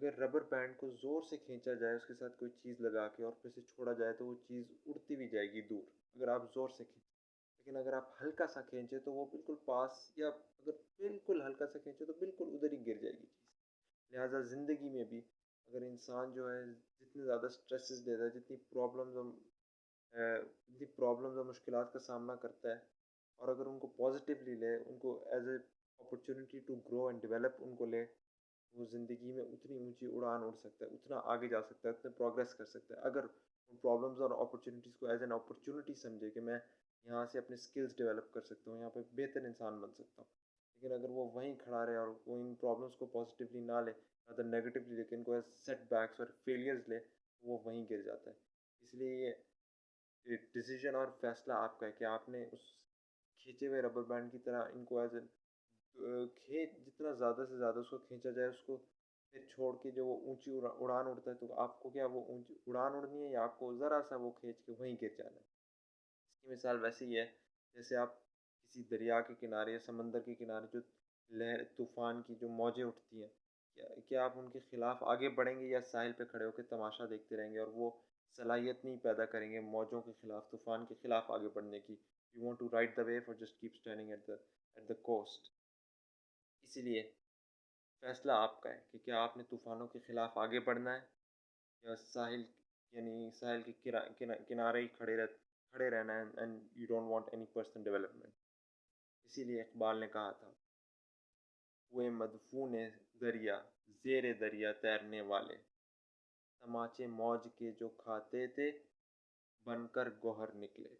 اگر rubber band کو زور سے کھینچا جائے اس کے ساتھ کوئی چیز لگا کے اور پھر سے چھوڑا جائے تو وہ چیز اڑتی بھی جائے گی دور، اگر آپ زور سے کھینچیں. لیکن اگر آپ ہلکا سا کھینچیں تو وہ بالکل پاس، یا اگر بالکل ہلکا سا کھینچیں تو بالکل ادھر ہی گر جائے گی چیز. لہٰذا زندگی میں بھی اگر انسان جو ہے جتنے زیادہ اسٹریسز لیتا ہے، جتنی پرابلمز اور مشکلات کا سامنا کرتا ہے، اور اگر ان کو پازیٹیولی لے، ان کو as a opportunity to grow and develop ان کو لے، وہ زندگی میں اتنی اونچی اڑان اڑ سکتا ہے، اتنا آگے جا سکتا ہے، اتنے پروگریس کر سکتا ہے. اگر ان پرابلمز اور اپرچونیٹیز کو ایز این اپرچونیٹی سمجھے کہ میں یہاں سے اپنے اسکلز ڈیولپ کر سکتا ہوں، یہاں پہ بہتر انسان بن سکتا ہوں. لیکن اگر وہ وہیں کھڑا رہے اور وہ ان پرابلمس کو پازیٹیولی نہ لے، نہ نیگیٹیولی، لیکن کو ایز سیٹ بیکس اور فیلئرز لے، وہ وہیں گر جاتا ہے. اس لیے یہ ڈیسیژن اور فیصلہ آپ کا ہے کہ آپ نے اس کھینچے ہوئے ربر بینڈ کی طرح ان کو ایز اے جتنا زیادہ سے زیادہ اس کو کھینچا جائے، اس کو پھر چھوڑ کے جو وہ اونچی اڑان اڑتا ہے، تو آپ کو کیا وہ اونچی اڑان اڑنی ہے، یا آپ کو ذرا سا وہ کھینچ کے وہیں گر جانا ہے. اس کی مثال ویسے ہی ہے جیسے آپ کسی دریا کے کنارے یا سمندر کے کنارے جو لہر طوفان کی جو موجیں اٹھتی ہیں، کیا آپ ان کے خلاف آگے بڑھیں گے، یا ساحل پہ کھڑے ہو کے تماشا دیکھتے رہیں گے اور وہ صلاحیت نہیں پیدا کریں گے موجوں کے خلاف، طوفان کے خلاف آگے بڑھنے کی؟ You want to ride the wave اور just keep standing at the coast. اسی لیے فیصلہ آپ کا ہے کہ کیا آپ نے طوفانوں کے خلاف آگے بڑھنا ہے، یا ساحل کے کنارے ہی کھڑے رہنا ہے، and you don't want any personal development. اسی لیے اقبال نے کہا تھا، ہوئے مدفون دریا زیر دریا تیرنے والے، تماچے موج کے جو کھاتے تھے بن کر گوہر نکلے.